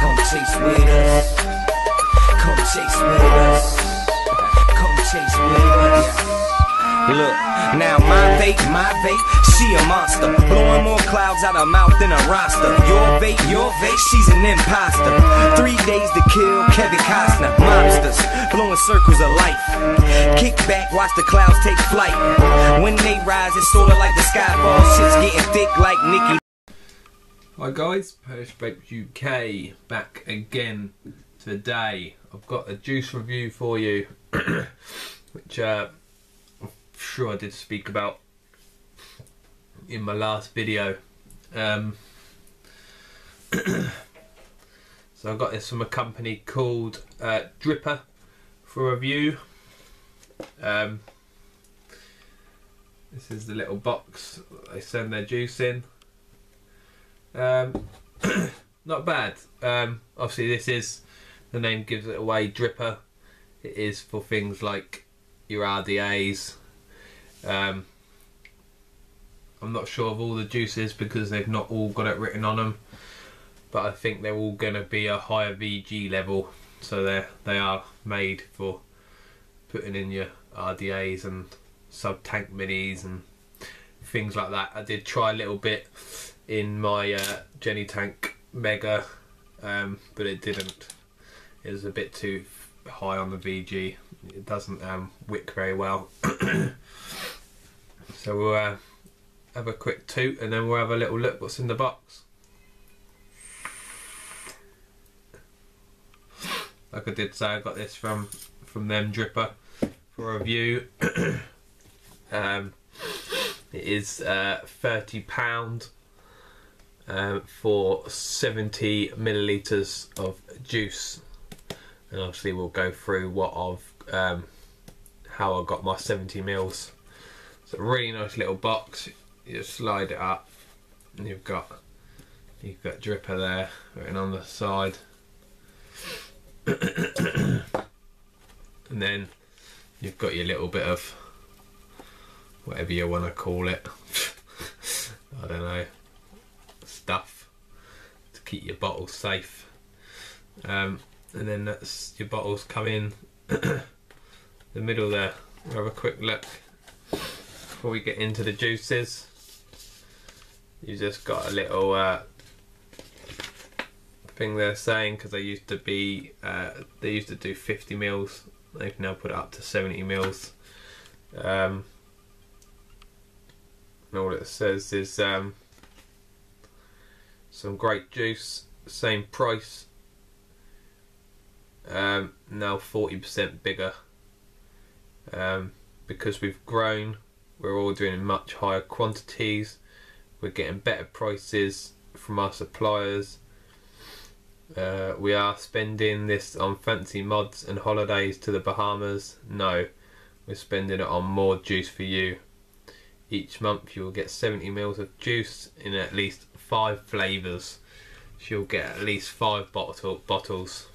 Come chase with us. Come chase with us. Come chase with us. Look, now my vape, she a monster. Blowing more clouds out her mouth than a roster. Your vape, she's an imposter. 3 days to kill Kevin Costner. Monsters, blowing circles of life. Kick back, watch the clouds take flight. When they rise, it's sorta like the sky falls. Shit's getting thick like Nicky. Hi guys, Polish Vape UK back again today. I've got a juice review for you, which I'm sure I did speak about in my last video. So I got this from a company called DRIPPA for review. This is the little box they send their juice in. Not bad. Obviously this is, the name gives it away, DRIPPA. It is for things like your RDAs. I'm not sure of all the juices because they've not all got it written on them, but I think they're all going to be a higher VG level, so they are made for putting in your RDAs and sub-tank minis and things like that. I did try a little bit in my Jenny Tank Mega, but it didn't. It was a bit too high on the VG. It doesn't wick very well. So we'll have a quick toot and then we'll have a little look what's in the box. Like I did say, I got this from them, DRIPPA, for review. It is £30 for 70 millilitres of juice, and obviously we'll go through how I got my 70 mils. It's a really nice little box. You just slide it up and you've got DRIPPA there written on the side. And then you've got your little bit of whatever you want to call it, I don't know, stuff to keep your bottles safe. And then that's your bottles come in the middle there. We'll have a quick look before we get into the juices. You just got a little thing they're saying, because they used to be they used to do 50 mils. They've now put it up to 70 mils. And all it says is some great juice, same price, now 40% bigger. Because we've grown, we're ordering in much higher quantities, we're getting better prices from our suppliers. We are spending this on fancy mods and holidays to the Bahamas. No, we're spending it on more juice for you. Each month you'll get 70 mils of juice in at least 5 flavours. So you'll get at least 5 bottles.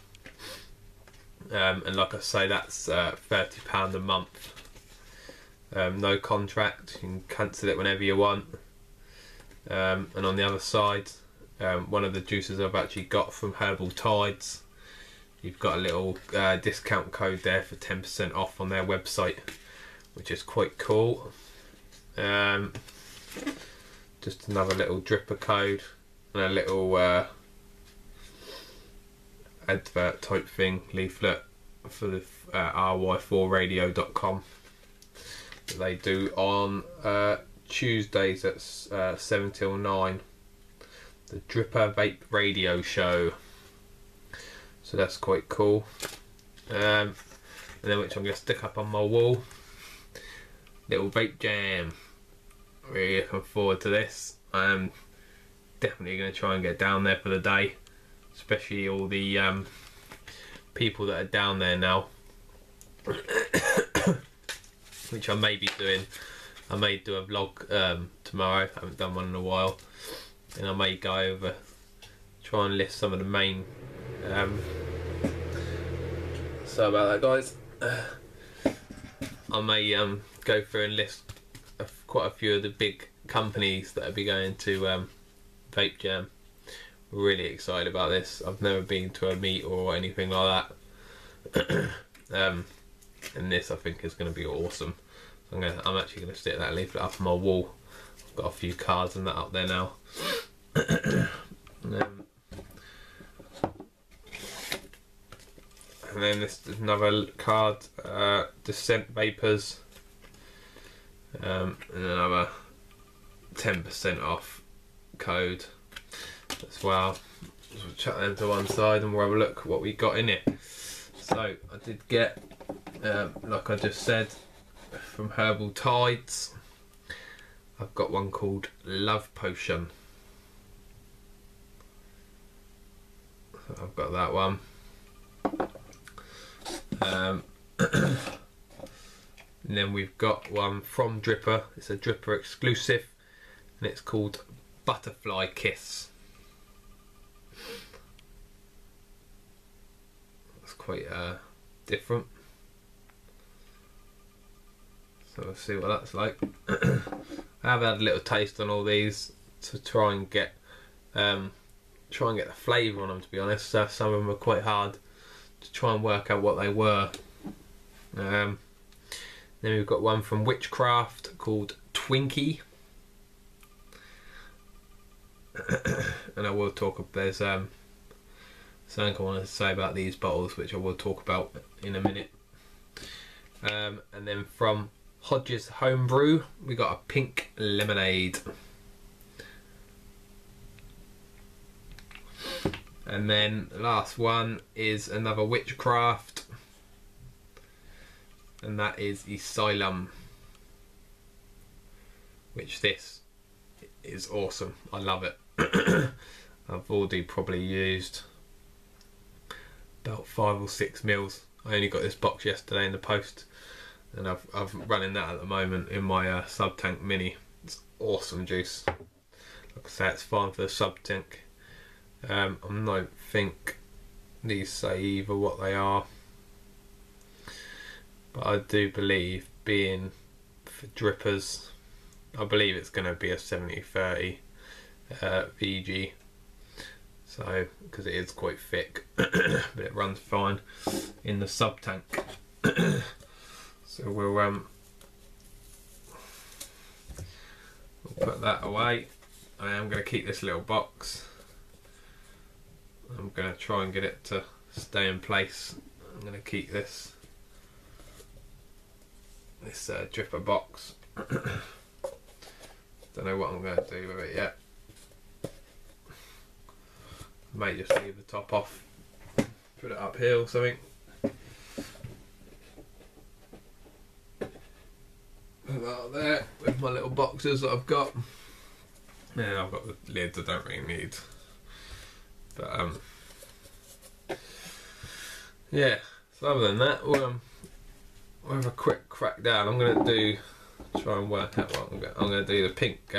And like I say, that's £30 a month. No contract, you can cancel it whenever you want. And on the other side, one of the juices I've actually got from Herbal Tides, you've got a little discount code there for 10% off on their website, which is quite cool. Just another little DRIPPA code and a little advert type thing, leaflet for the ry4radio.com that they do on Tuesdays at 7 till 9, the DRIPPA Vape Radio Show. So that's quite cool. And then, which I'm going to stick up on my wall, little vape jam. Really looking forward to this. I am definitely going to try and get down there for the day, especially all the people that are down there now, which I may be doing. I may do a vlog tomorrow. I haven't done one in a while, and I may go over, try and list some of the main so about that, guys. I may go through and list quite a few of the big companies that will be going to Vape Jam, Really excited about this. I've never been to a meet or anything like that. And this I think is going to be awesome. So I'm actually going to stick that leaflet up on my wall. I've got a few cards and that up there now. And then this is another card, Descent Vapors, and another 10% off code as well. So we'll chuck them to one side and we'll have a look at what we got in it. So I did get, like I just said, from Herbal Tides, I've got one called Love Potion. So I've got that one. And then we've got one from DRIPPA. It's a DRIPPA exclusive and it's called Butterfly Kiss. That's quite different. So we'll see what that's like. I have had a little taste on all these to try and get the flavour on them, to be honest. Some of them are quite hard to try and work out what they were. Then we've got one from Witchcraft called Twinkie. And I will talk, there's something I want to say about these bottles which I will talk about in a minute. And then from Hodges Homebrew we got a pink lemonade. And then the last one is another Witchcraft, and that is Asylum, which this is awesome. I love it. I've already probably used about 5 or 6 mils. I only got this box yesterday in the post, and I'm running that at the moment in my sub tank mini. It's awesome juice. Like I say, it's fine for the sub tank. I don't think these say either what they are, but I do believe, being for drippers, I believe it's going to be a 70-30 VG, so because it is quite thick but it runs fine in the sub tank. So we'll put that away. I am going to keep this little box. I'm going to try and get it to stay in place. I'm going to keep this DRIPPA box. Don't know what I'm going to do with it yet. May just leave the top off, put it up here or something. Put that up there with my little boxes that I've got. Yeah, I've got the lids I don't really need. But yeah, so other than that, we'll have a quick crack down. I'm going to try and work out what I'm going to do the pink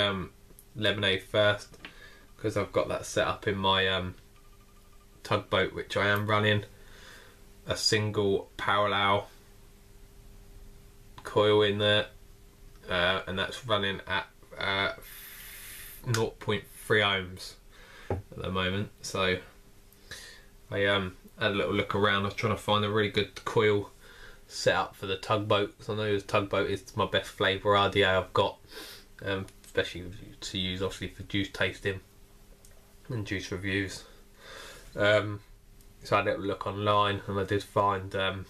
lemonade first, because I've got that set up in my tugboat, which I am running a single parallel coil in there, and that's running at 0.3 ohms at the moment. So I had a little look around. I was trying to find a really good coil set up for the tugboat, because I know the tugboat is my best flavour RDA I've got, especially to use obviously for juice tasting and juice reviews. So I had a little look online and I did find a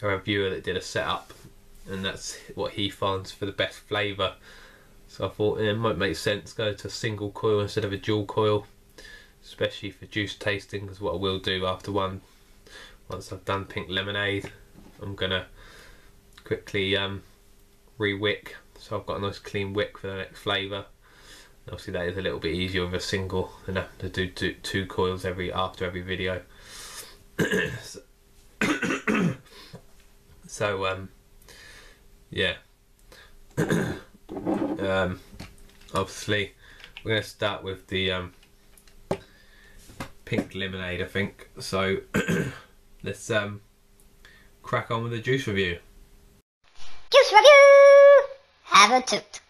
reviewer that did a setup, and that's what he finds for the best flavour. So I thought it might make sense to go to a single coil instead of a dual coil, especially for juice tasting, because what I will do after once I've done pink lemonade, I'm gonna quickly re-wick, so I've got a nice clean wick for the next flavour. Obviously that is a little bit easier with a single than having to do two coils after every video. So yeah. Obviously we're going to start with the pink lemonade, I think. So let's crack on with the juice review. Juice review! Have a toot.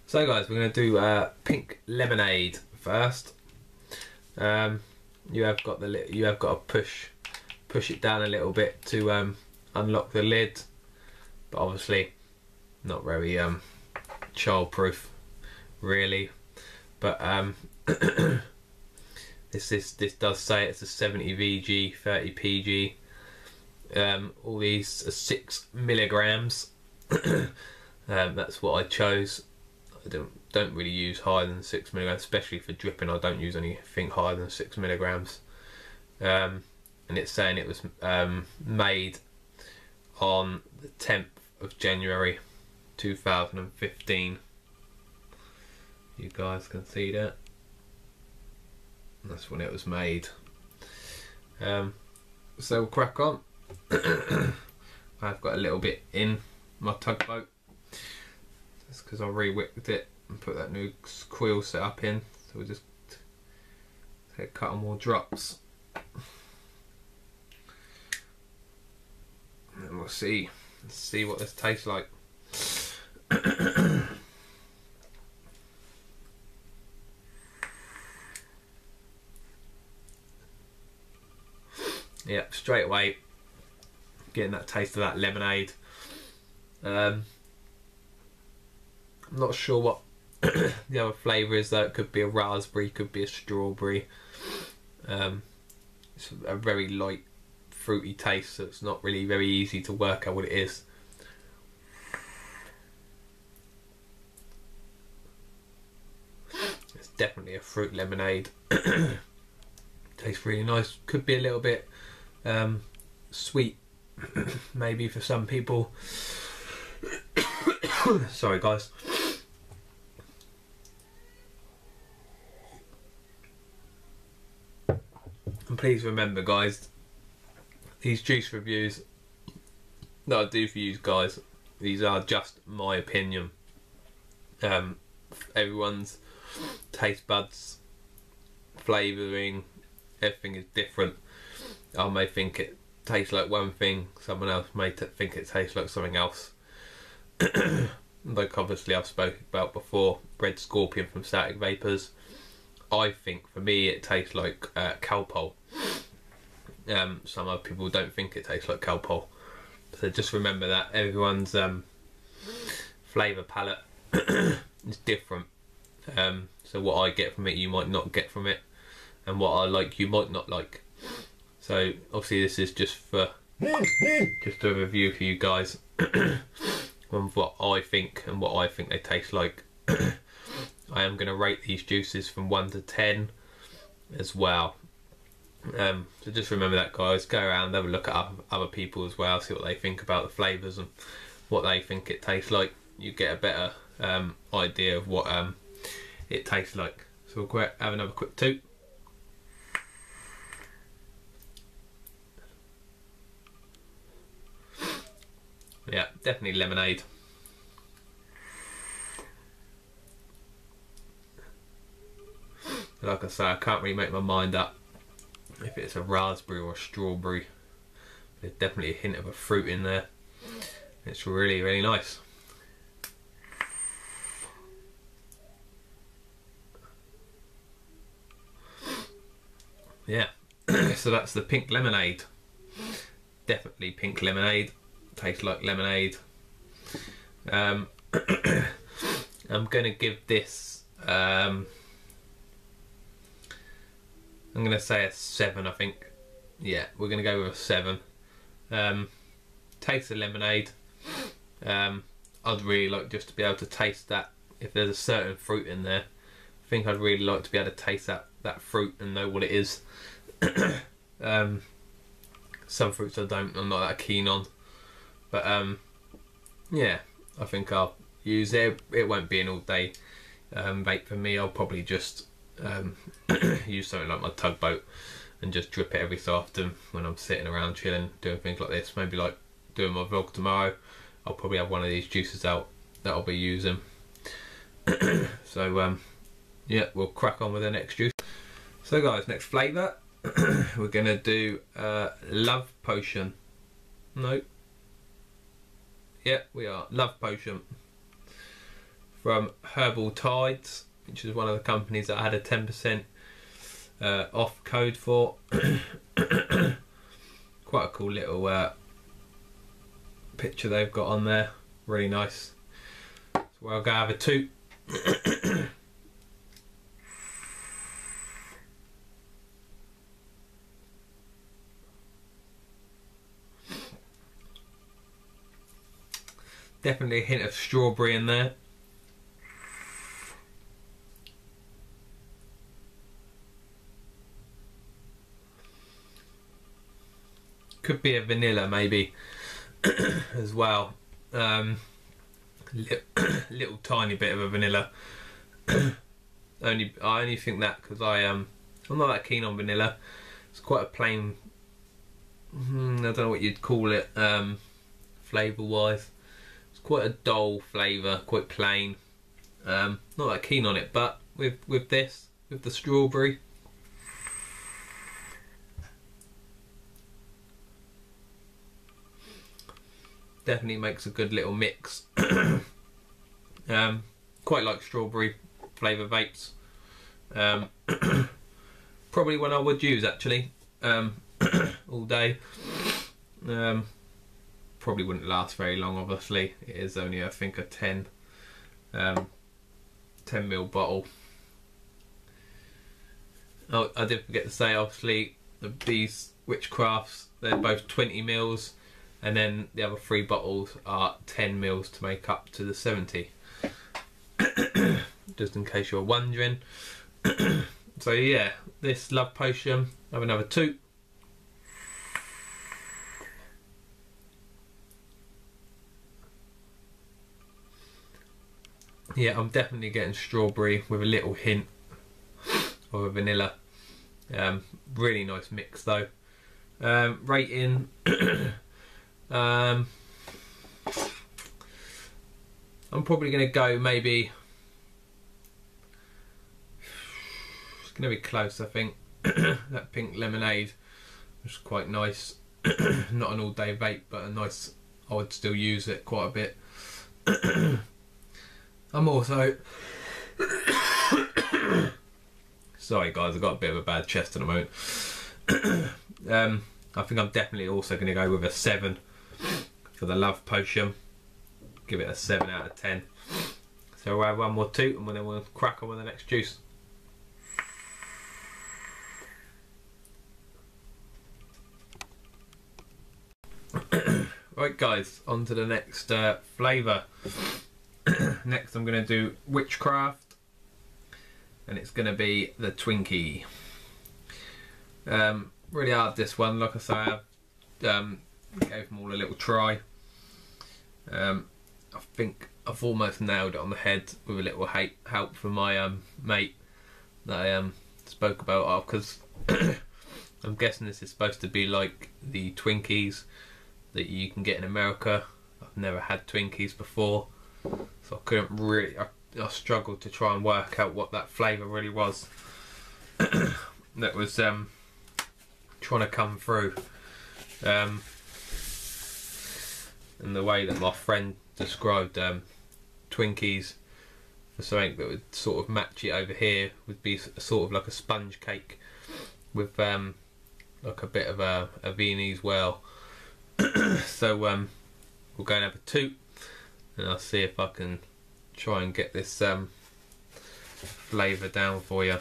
So guys, we're going to do pink lemonade first. You have got to push it down a little bit to unlock the lid, but obviously not very childproof really. But this does say it's a 70 VG 30 PG. All these are 6 milligrams. That's what I chose. I don't really use higher than 6 milligrams, especially for dripping. I don't use anything higher than 6 milligrams. And it's saying it was made on the 10th of January 2015. You guys can see that. That's when it was made. So we'll crack on. I've got a little bit in my tugboat. That's because I re-whipped it and put that new quill set up in. So we'll just take a couple more drops. And we'll see. Let's see what this tastes like. Yeah, straight away getting that taste of that lemonade. I'm not sure what the other flavour is though. It could be a raspberry, could be a strawberry. It's a very light fruity taste, so it's not really very easy to work out what it is. It's definitely a fruit lemonade. Tastes really nice. Could be a little bit sweet maybe for some people. Sorry guys. And please remember guys, these juice reviews that I do for you guys, these are just my opinion. Everyone's taste buds, flavouring, everything is different. I may think it tastes like one thing, someone else may think it tastes like something else. Like obviously I've spoken about before, Red Scorpion from Static Vapors. I think for me it tastes like Calpol. Some other people don't think it tastes like Calpol. So just remember that everyone's flavour palette is different. So what I get from it you might not get from it, and what I like you might not like. So obviously this is just a review for you guys on what I think and what I think they taste like. I am going to rate these juices from 1 to 10 as well. So just remember that guys, go around, have a look at other people as well, see what they think about the flavours and what they think it tastes like. You get a better idea of what it tastes like. So we'll have another quick toot. Yeah, definitely lemonade. Like I say, I can't really make my mind up if it's a raspberry or a strawberry. There's definitely a hint of a fruit in there. It's really, really nice. Yeah, so that's the pink lemonade. Definitely pink lemonade. Tastes like lemonade. I'm gonna give this I'm gonna say a 7, I think. Yeah, we're gonna go with a 7. Taste the lemonade. I'd really like just to be able to taste that. If there's a certain fruit in there, I think I'd really like to be able to taste that fruit and know what it is. Some fruits I'm not that keen on. But yeah, I think I'll use it. It won't be an all day vape for me. I'll probably just use something like my tugboat and just drip it every so often when I'm sitting around chilling, doing things like this. Maybe like doing my vlog tomorrow, I'll probably have one of these juices out that I'll be using. So yeah, we'll crack on with the next juice. So guys, next flavour we're gonna do Love Potion. No. Yeah, we are. Love Potion from Herbal Tides, which is one of the companies that had a 10% off code for. Quite a cool little picture they've got on there, really nice. So I'll go have a toot. Definitely a hint of strawberry in there. Could be a vanilla maybe as well. Little tiny bit of a vanilla. I only think that because I'm not that keen on vanilla. It's quite a plain. I don't know what you'd call it flavour wise. It's quite a dull flavour, quite plain. Not that keen on it, but with this, with the strawberry. Definitely makes a good little mix. Quite like strawberry flavour vapes. Probably one I would use actually all day. Probably wouldn't last very long, obviously. It is only, I think, a 10 ml bottle. Oh, I did forget to say, obviously, these Witchcrafts, they're both 20 mils, and then the other 3 bottles are 10 mils to make up to the 70. Just in case you're wondering. So yeah, this love potion, have another toot. Yeah, I'm definitely getting strawberry with a little hint of a vanilla. Really nice mix though. Rating. I'm probably going to go maybe. It's going to be close, I think. That pink lemonade was quite nice. Not an all-day vape, but a nice. I would still use it quite a bit. I'm also. Sorry guys, I've got a bit of a bad chest at the moment. I think I'm definitely also going to go with a 7 for the love potion. Give it a 7 out of 10. So we'll have one more toot and then we'll crack on with the next juice. Right guys, on to the next flavour. Next I'm going to do Witchcraft, and it's going to be the Twinkie. Really hard this one, like I say, I gave them all a little try. I think I've almost nailed it on the head with a little help from my mate that I spoke about, because I'm guessing this is supposed to be like the Twinkies that you can get in America. I've never had Twinkies before, so I couldn't really, I struggled to try and work out what that flavour really was that was trying to come through. And the way that my friend described Twinkies for something that would sort of match it over here would be sort of like a sponge cake with like a bit of a Viennese whirl. So we'll go and have a toot, and I'll see if I can try and get this flavour down for you.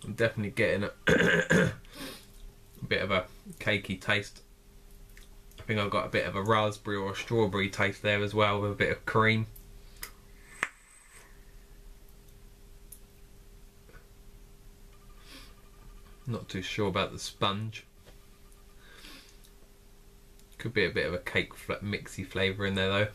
I'm definitely getting a bit of a cakey taste. I think I've got a bit of a raspberry or a strawberry taste there as well, with a bit of cream. Not too sure about the sponge. Could be a bit of a cake mixy flavour in there though.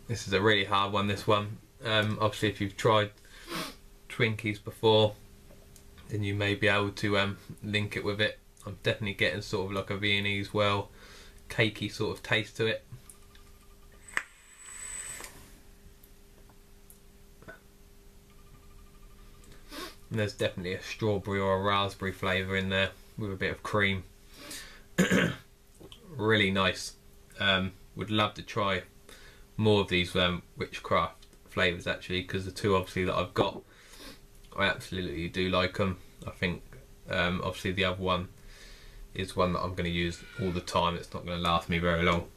This is a really hard one, this one. Obviously if you've tried Twinkies before, then you may be able to link it with it. I'm definitely getting sort of like a Viennese well cakey sort of taste to it. And there's definitely a strawberry or a raspberry flavour in there with a bit of cream. Really nice. Would love to try more of these witchcraft flavours actually, because the two obviously that I've got, I absolutely do like them. I think obviously the other one is one that I'm going to use all the time. It's not going to last me very long.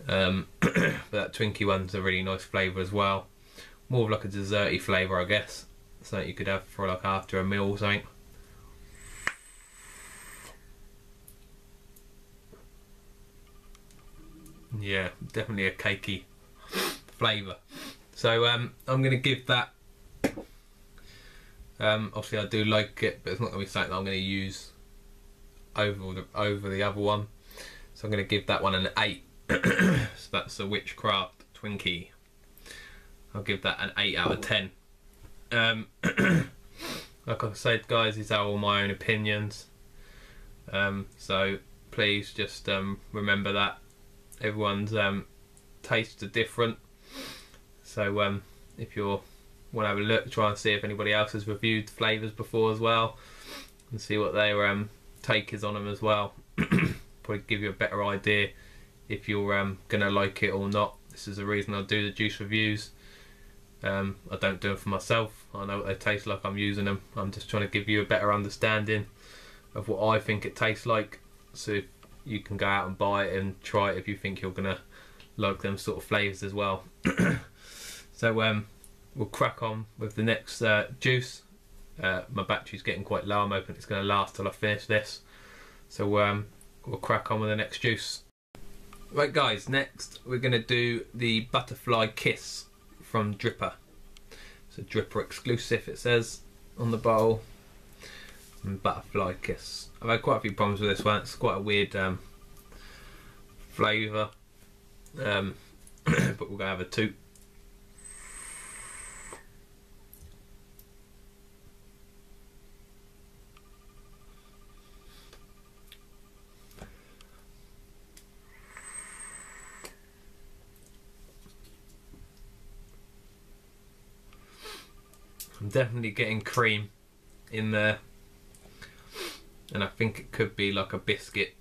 But that Twinkie one's a really nice flavour as well. More of like a desserty flavour, I guess. Something you could have for like after a meal or something. Yeah, definitely a cakey flavour. So I'm going to give that, obviously I do like it, but it's not going to be something that I'm going to use over the other one. So I'm going to give that one an 8. So that's a Witchcraft Twinkie. I'll give that an 8 out of 10. Like I said guys, these are all my own opinions. So please just remember that everyone's tastes are different. So if you want to have a look, try and see if anybody else has reviewed flavours before as well, and see what their take is on them as well. Probably give you a better idea if you're gonna like it or not. This is the reason I do the juice reviews. I don't do it for myself. I know what they taste like, I'm using them. I'm just trying to give you a better understanding of what I think it tastes like, so you can go out and buy it and try it if you think you're gonna like them sort of flavours as well. So we'll crack on with the next juice. My battery's getting quite low. I'm hoping it's going to last till I finish this. So we'll crack on with the next juice. Right guys, next we're going to do the Butterfly Kiss from DRIPPA. It's a DRIPPA exclusive, it says on the bottle. And Butterfly Kiss. I've had quite a few problems with this one. It's quite a weird flavour. But we're going to have a toot. I'm definitely getting cream in there, and I think it could be like a biscuit.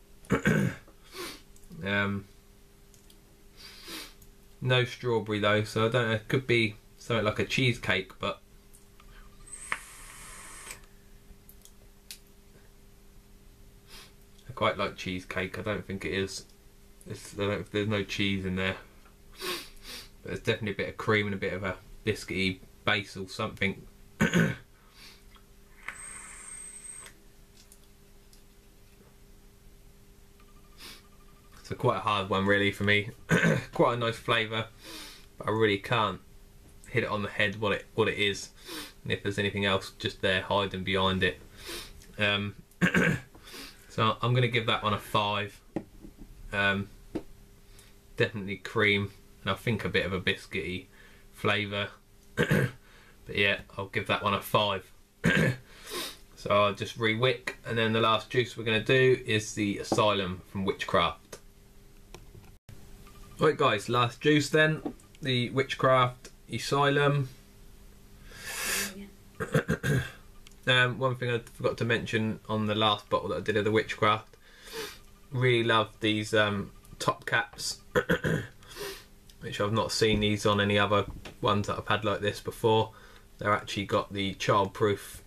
No strawberry though, so I don't know, it could be something like a cheesecake, but I quite like cheesecake. I don't think it is. There's no cheese in there, but there's definitely a bit of cream and a bit of a biscuity base or something. It's quite a hard one really for me. Quite a nice flavour, but I really can't hit it on the head what it is, and if there's anything else just there hiding behind it. So I'm going to give that one a 5. Definitely cream, and I think a bit of a biscuity flavour. But yeah, I'll give that one a 5. So I'll just re-wick, and then the last juice we're going to do is the Asylum from Witchcraft. Right guys, last juice then, the Witchcraft Asylum. One thing I forgot to mention on the last bottle that I did of the Witchcraft, really love these top caps, which I've not seen these on any other ones that I've had like this before. They're actually got the childproof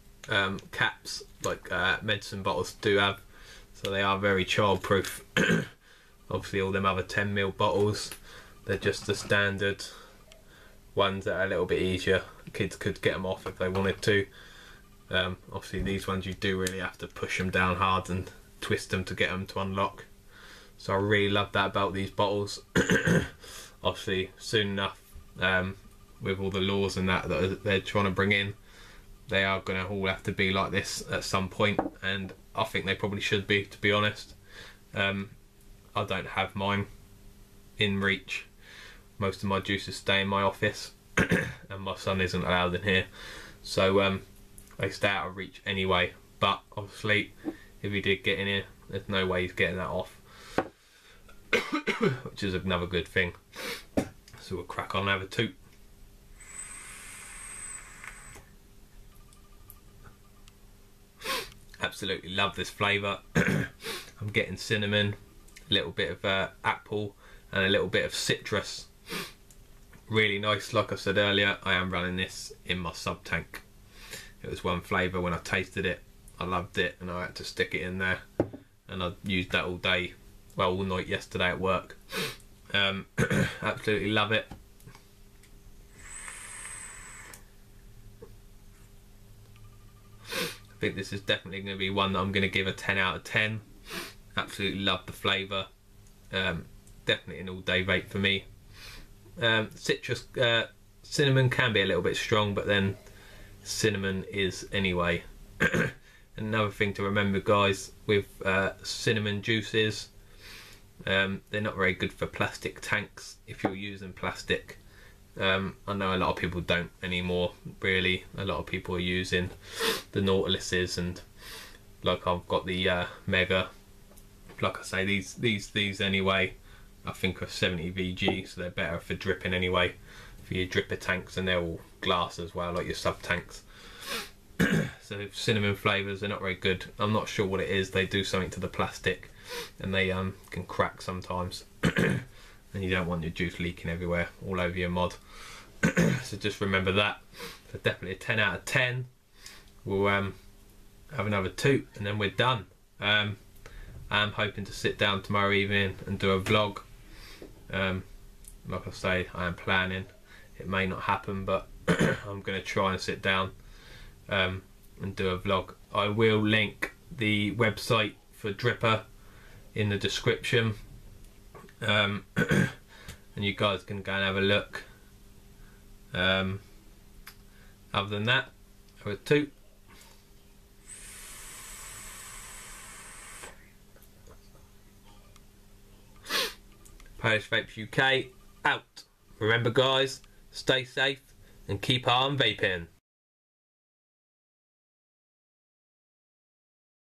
caps like medicine bottles do have, so they are very childproof. Obviously all them other 10ml bottles, they're just the standard ones that are a little bit easier. Kids could get them off if they wanted to. Obviously these ones you do really have to push them down hard and twist them to get them to unlock. So I really love that about these bottles. Obviously soon enough, with all the laws and that they're trying to bring in, they are going to all have to be like this at some point, and I think they probably should be, to be honest. I don't have mine in reach. Most of my juices stay in my office and my son isn't allowed in here, so they stay out of reach anyway. But obviously if he did get in here, there's no way he's getting that off. which is another good thing. So we'll crack on and have a toot. Absolutely love this flavour. I'm getting cinnamon, a little bit of apple and a little bit of citrus. Really nice. Like I said earlier, I am running this in my sub tank. It was one flavour. When I tasted it, I loved it and I had to stick it in there, and I used that all day, well, all night yesterday at work. Absolutely love it. I think this is definitely going to be one that I'm going to give a 10 out of 10. Absolutely love the flavour. Definitely an all day vape for me. Citrus, cinnamon can be a little bit strong, but then cinnamon is anyway. Another thing to remember, guys, with cinnamon juices, they're not very good for plastic tanks if you're using plastic. I know a lot of people don't anymore, really. A lot of people are using the Nautiluses, and like I've got the Mega. Like I say, these anyway, I think are 70 VG, so they're better for dripping anyway, for your DRIPPA tanks, and they're all glass as well, like your sub tanks. So cinnamon flavours, they're not very good. I'm not sure what it is. They do something to the plastic, and they can crack sometimes. And you don't want your juice leaking everywhere, all over your mod. So just remember that. So definitely a 10 out of 10. We'll have another toot and then we're done. I'm hoping to sit down tomorrow evening and do a vlog. Like I say, I am planning. It may not happen, but I'm going to try and sit down and do a vlog. I will link the website for DRIPPA in the description. And you guys can go and have a look. Other than that, have a toot. Polish Vapes UK out. Remember, guys, stay safe and keep on vaping.